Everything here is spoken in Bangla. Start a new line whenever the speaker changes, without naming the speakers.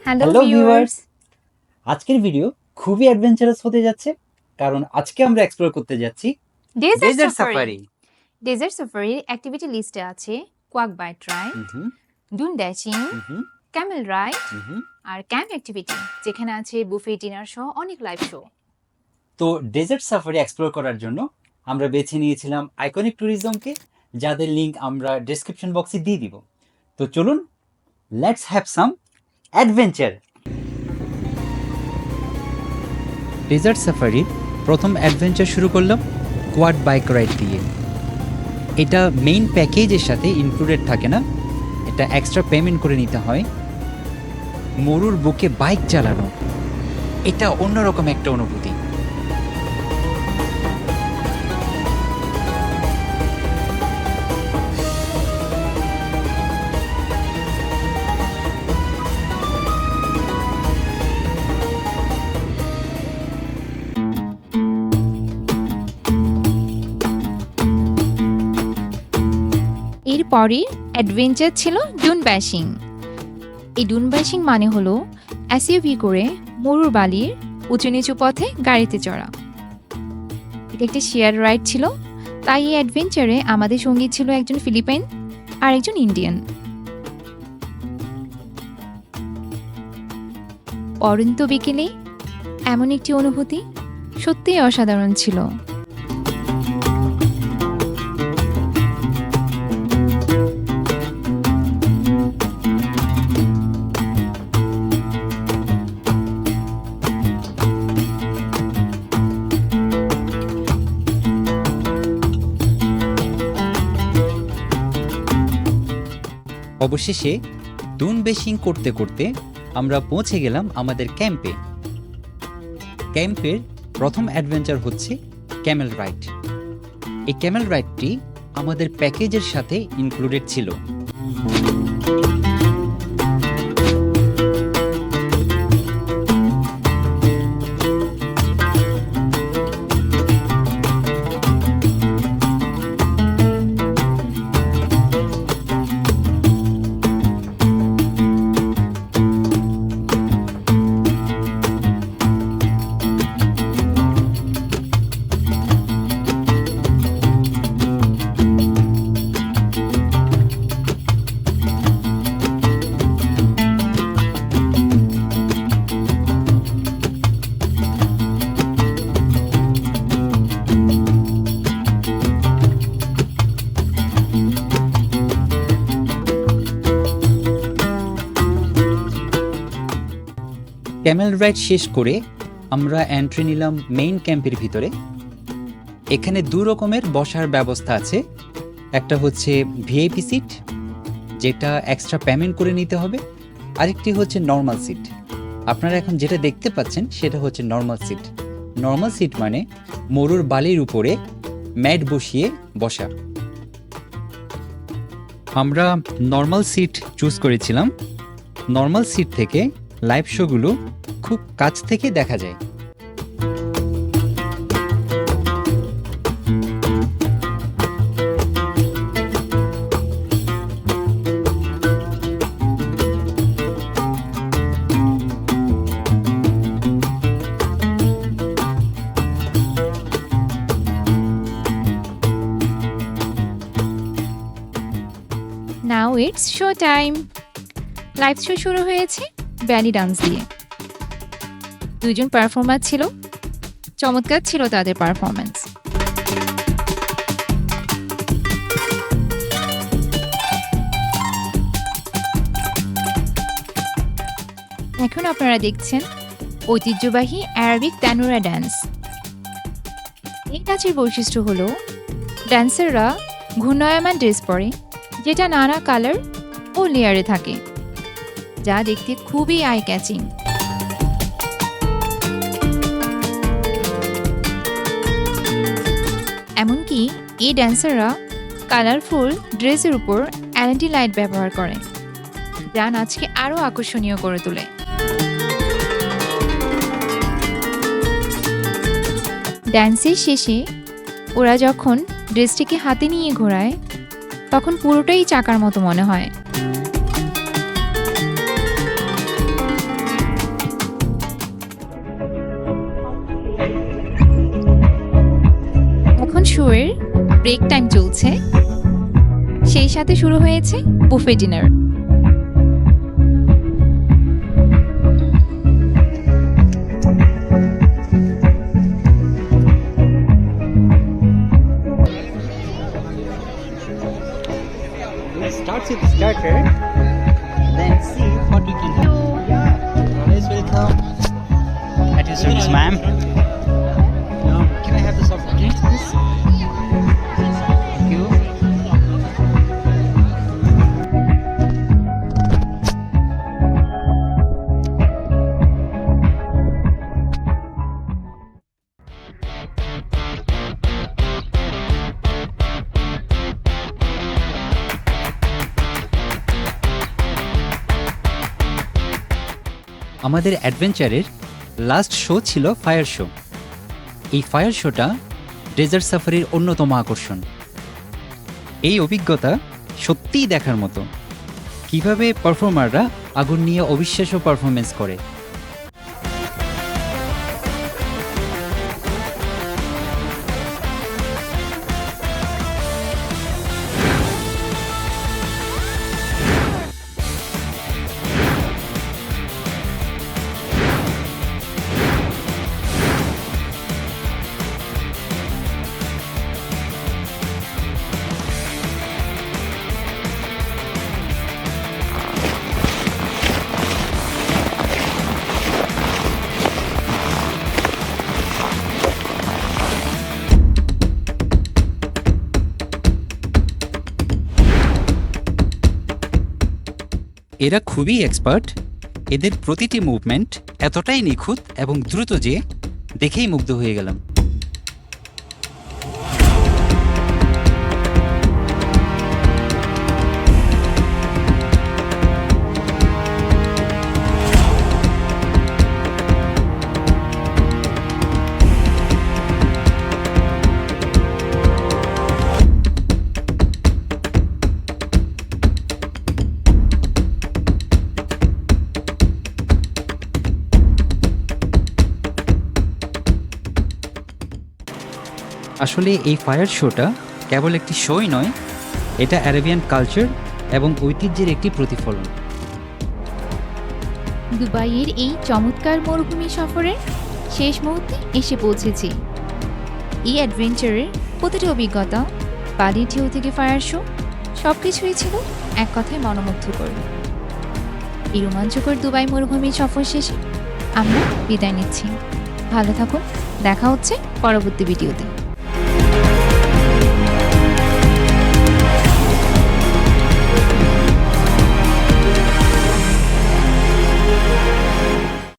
Hello
hello viewers,
viewers.
আজকের ভিডিও খুবই অ্যাডভেঞ্চারাস হতে যাচ্ছে কারণ আজকে আমরা এক্সপ্লোর করতে যাচ্ছি
desert
desert
safari.
Safari.
Desert সাফারির অ্যাক্টিভিটি লিস্টে আছে quad bike ride,
hmm
dune bashing,
hmm
camel ride
hmm.
আর ক্যাম্প অ্যাক্টিভিটি, যেখানে আছে বুফে ডিনার সহ অনেক লাইভ শো।
তো ডেজার্ট সাফারি এক্সপ্লোর করার জন্য আমরা বেছে নিয়েছিলাম আইকনিক ট্যুরিজমকে, যাদের লিংক আমরা ডেসক্রিপশন বক্সে দিয়ে দিব। তো চলুন, let's have some adventure. Desert সাফারির প্রথম অ্যাডভেঞ্চার শুরু করলাম কোয়াড বাইক রাইড দিয়ে। এটা মেইন প্যাকেজের সাথে ইনক্লুডেড থাকে না, এটা এক্সট্রা পেমেন্ট করে নিতে হয়। মরুর বুকে বাইক চালানো, এটা অন্যরকম একটা অনুভূতি।
এরপরই অ্যাডভেঞ্চার ছিল ডুন ব্যাশিং। এই ডুন ব্যাশিং মানে হলো এসইউভি করে মরুর বালির উঁচু নিচু পথে গাড়িতে চড়া। এটা একটি শেয়ার রাইড ছিল, তাই এই অ্যাডভেঞ্চারে আমাদের সঙ্গী ছিল একজন ফিলিপাইন আর একজন ইন্ডিয়ান। পরন্ত বিকেলে এমন একটি অনুভূতি সত্যিই অসাধারণ ছিল।
অবশেষে ডুন বেশিং করতে করতে আমরা পৌঁছে গেলাম আমাদের ক্যাম্পে। ক্যাম্পের প্রথম অ্যাডভেঞ্চার হচ্ছে ক্যামেল রাইড। এই ক্যামেল রাইডটি আমাদের প্যাকেজের সাথে ইনক্লুডেড ছিল। ক্যামেল রাইড শেষ করে আমরা এন্ট্রি নিলাম মেইন ক্যাম্পের ভিতরে। এখানে দু রকমের বসার ব্যবস্থা আছে, একটা হচ্ছে ভিআইপি সিট, যেটা এক্সট্রা পেমেন্ট করে নিতে হবে, আরেকটি হচ্ছে নর্মাল সিট। আপনারা এখন যেটা দেখতে পাচ্ছেন সেটা হচ্ছে নর্মাল সিট। নর্মাল সিট মানে মরুর বালির উপরে ম্যাট বসিয়ে বসা। আমরা নর্মাল সিট চুজ করেছিলাম। নর্মাল সিট থেকে লাইভ শোগুলো খুব কাছ থেকে দেখা যায়।
Now it's show time. Live show শুরু হয়েছে ব্যালি ডান্স দিয়ে। দুইজন পারফর্মার ছিল, চমৎকার ছিল তাদের পারফরম্যান্স। এখন আপনারা দেখছেন ঐতিহ্যবাহী অ্যারাবিক তানুরা ড্যান্স। এই নাচের বৈশিষ্ট্য হলো ড্যান্সাররা ঘূর্ণায়মান ড্রেস পরে, যেটা নানা কালার ও লেয়ারে থাকে, যা দেখতে খুবই আই ক্যাচিং। এমনকি এই ড্যান্সাররা কালারফুল ড্রেসের উপর এলইডি লাইট ব্যবহার করে, যা নাচকে আরও আকর্ষণীয় করে তোলে। ড্যান্সের শেষে ওরা যখন ড্রেসটিকে হাতে নিয়ে ঘোরায়, তখন পুরোটাই চাকার মতো মনে হয়। ব্রেক টাইম চলছে, সেই সাথে শুরু হয়েছে buffet dinner.
Starts with the starter, then see what we can do. Always welcome. At your service, ma'am. Can I have the soft drinks, please? Thank you. আমাদের অ্যাডভেঞ্চারের লাস্ট শো ছিল ফায়ার শো। এই ফায়ার শোটা ডেজার্ট সাফারির অন্যতম আকর্ষণ। এই অভিজ্ঞতা সত্যিই দেখার মতো, কিভাবে পারফর্মাররা আগুন নিয়ে অবিশ্বাস্য পারফরমেন্স করে। এরা খুবই এক্সপার্ট। এদের প্রতিটি মুভমেন্ট এতটাই নিখুঁত এবং দ্রুত যে দেখেই মুগ্ধ হয়ে গেলাম। আসলে এই ফায়ার শোটা কেবল একটি শোই নয়, এটা অ্যারাবিয়ান কালচার এবং ঐতিহ্যের একটি প্রতিফলন।
দুবাইয়ের এই চমৎকার মরুভূমি সফরের শেষ মুহূর্তে এসে পৌঁছেছি। এই অ্যাডভেঞ্চারের প্রতিটি অভিজ্ঞতা, বালির ঢেউ থেকে ফায়ার শো, সব কিছুই ছিল এক কথায় মনোমুগ্ধকর। এই রোমাঞ্চকর দুবাই মরুভূমি সফর শেষে আমরা বিদায় নিচ্ছি। ভালো থাকুন, দেখা হচ্ছে পরবর্তী ভিডিওতে।